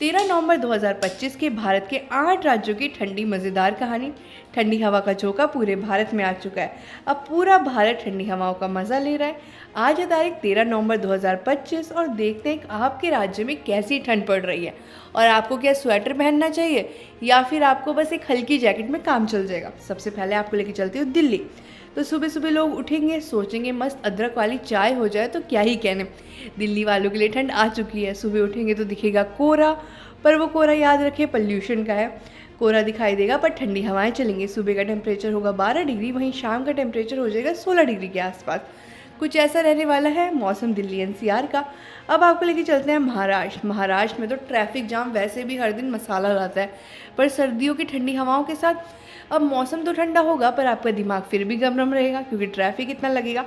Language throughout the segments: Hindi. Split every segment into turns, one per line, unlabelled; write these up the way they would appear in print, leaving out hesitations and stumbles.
13 नवंबर 2025 के भारत के 8 राज्यों की ठंडी मज़ेदार कहानी। ठंडी हवा का झोंका पूरे भारत में आ चुका है। अब पूरा भारत ठंडी हवाओं का मज़ा ले रहा है। आज है तारीख 13 नवंबर 2025 और देखते हैं कि आपके राज्य में कैसी ठंड पड़ रही है और आपको क्या स्वेटर पहनना चाहिए या फिर आपको बस एक हल्की जैकेट में काम चल जाएगा। सबसे पहले आपको लेके चलती हूँ दिल्ली। तो सुबह सुबह लोग उठेंगे, सोचेंगे मस्त अदरक वाली चाय हो जाए तो क्या ही कहने। दिल्ली वालों के लिए ठंड आ चुकी है। सुबह उठेंगे तो दिखेगा कोहरा, पर वो कोहरा याद रखिए पॉल्यूशन का है। कोहरा दिखाई देगा पर ठंडी हवाएं चलेंगी। सुबह का टेम्परेचर होगा 12 डिग्री, वहीं शाम का टेम्परेचर हो जाएगा 16 डिग्री के आसपास। कुछ ऐसा रहने वाला है मौसम दिल्ली एनसीआर का। अब आपको लेके चलते हैं महाराष्ट्र। महाराष्ट्र में तो ट्रैफिक जाम वैसे भी हर दिन मसाला लाता है, पर सर्दियों की ठंडी हवाओं के साथ अब मौसम तो ठंडा होगा पर आपका दिमाग फिर भी गरम रहेगा क्योंकि ट्रैफिक इतना लगेगा।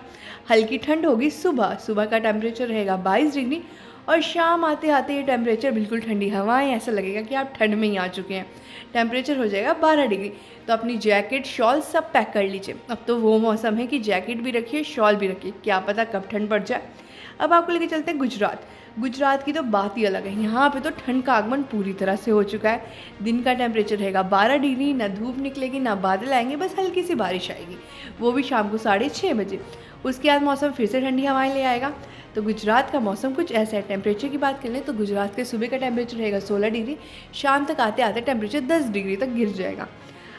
हल्की ठंड होगी सुबह। सुबह का टेम्परेचर रहेगा 22 डिग्री और शाम आते आते ये टेम्परेचर बिल्कुल ठंडी हवाएं, ऐसा लगेगा कि आप ठंड में ही आ चुके हैं। टेम्परेचर हो जाएगा 12 डिग्री। तो अपनी जैकेट शॉल सब पैक कर लीजिए। अब तो वो मौसम है कि जैकेट भी रखिए, शॉल भी रखिए, क्या पता कब ठंड पड़ जाए। अब आपको लेके चलते हैं गुजरात। गुजरात की तो बात ही अलग है। यहाँ पे तो ठंड का आगमन पूरी तरह से हो चुका है। दिन का टेम्परेचर रहेगा 12 डिग्री, ना धूप निकलेगी ना बादल आएंगे, बस हल्की सी बारिश आएगी, वो भी शाम को 6:30 बजे। उसके बाद मौसम फिर से ठंडी हवाएं ले आएगा। तो गुजरात का मौसम कुछ ऐसा है। टेम्परेचर की बात करें तो गुजरात के सुबह का टेम्परेचर रहेगा 16 डिग्री, शाम तक आते आते टेम्परेचर 10 डिग्री तक गिर जाएगा।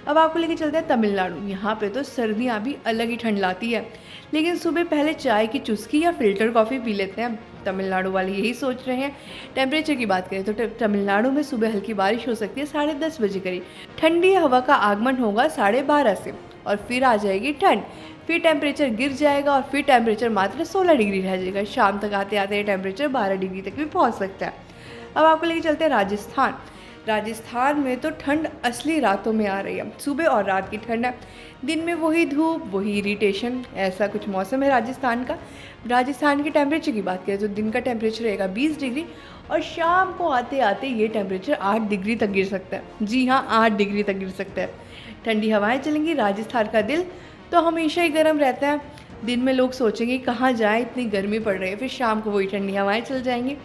अब आपको लेके चलते हैं तमिलनाडु। यहाँ पे तो सर्दियाँ भी अलग ही ठंड लाती है, लेकिन सुबह पहले चाय की चुस्की या फिल्टर कॉफ़ी पी लेते हैं। तमिलनाडु वाले यही सोच रहे हैं। टेम्परेचर की बात करें तो तमिलनाडु में सुबह हल्की बारिश हो सकती है 10:30 बजे करीब। ठंडी हवा का आगमन होगा 12:30 से और फिर आ जाएगी ठंड। फिर टेम्परेचर गिर जाएगा और फिर टेम्परेचर मात्र 16 डिग्री रह जाएगा। शाम तक आते आते ये टेम्परेचर 12 डिग्री तक भी पहुंच सकता है। अब आपको लेके चलते हैं राजस्थान। राजस्थान में तो ठंड असली रातों में आ रही है। सुबह और रात की ठंड है, दिन में वही धूप वही इरिटेशन, ऐसा कुछ मौसम है राजस्थान का। राजस्थान के टेम्परेचर की बात करें तो दिन का टेम्परेचर रहेगा 20 डिग्री और शाम को आते आते ये टेम्परेचर 8 डिग्री तक गिर सकता है। जी हाँ, 8 डिग्री तक गिर सकता है। ठंडी हवाएं चलेंगी। राजस्थान का दिल तो हमेशा ही गर्म रहता है। दिन में लोग सोचेंगे कहाँ जाए, इतनी गर्मी पड़ रही है, फिर शाम को वही ठंडी हवाएं चल जाएंगी।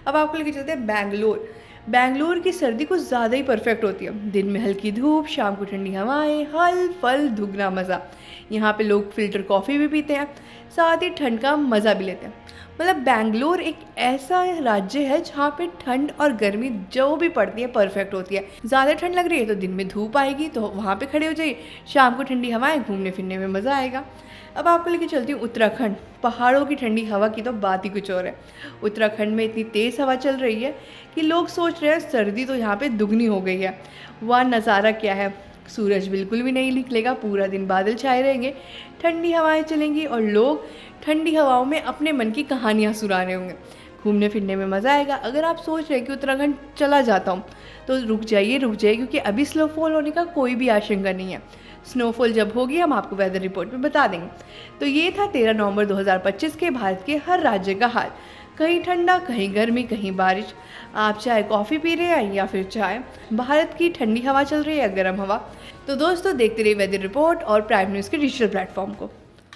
अब आपको लेके चलते हैं बेंगलोर। बेंगलोर की सर्दी कुछ ज़्यादा ही परफेक्ट होती है। दिन में हल्की धूप, शाम को ठंडी हवाएं, हल फल दुगना मज़ा। यहाँ पे लोग फिल्टर कॉफ़ी भी पीते हैं, साथ ही ठंड का मज़ा भी लेते हैं। मतलब बेंगलोर एक ऐसा राज्य है जहाँ पे ठंड और गर्मी जो भी पड़ती है परफेक्ट होती है। ज़्यादा ठंड लग रही है तो दिन में धूप आएगी तो वहाँ पे खड़े हो जाइए, शाम को ठंडी हवाएं, घूमने फिरने में मज़ा आएगा। अब आपको लेके चलती हूँ उत्तराखंड। पहाड़ों की ठंडी हवा की तो बात ही कुछ और है। उत्तराखंड में इतनी तेज़ हवा चल रही है कि लोग सोच रहे हैं सर्दी तो यहाँ पे दुगनी हो गई है। वह नज़ारा क्या है, सूरज बिल्कुल भी नहीं निकलेगा, पूरा दिन बादल छाए रहेंगे, ठंडी हवाएं चलेंगी और लोग ठंडी हवाओं में अपने मन की कहानियाँ सुना रहे होंगे। घूमने फिरने में मज़ा आएगा। अगर आप सोच रहे हैं कि उत्तराखंड चला जाता हूँ तो रुक जाइए क्योंकि अभी स्नोफॉल होने का कोई भी आशंका नहीं है। स्नोफॉल जब होगी हम आपको वेदर रिपोर्ट में बता देंगे। तो ये था 13 नवंबर 2025 के भारत के हर राज्य का हाल। कहीं ठंडा, कहीं गर्मी, कहीं बारिश। आप चाहे कॉफ़ी पी रहे हैं या फिर चाय, भारत की ठंडी हवा चल रही है या गर्म हवा। तो दोस्तों देखते रहिए वेदर रिपोर्ट और प्राइम न्यूज़ के डिजिटल प्लेटफॉर्म को।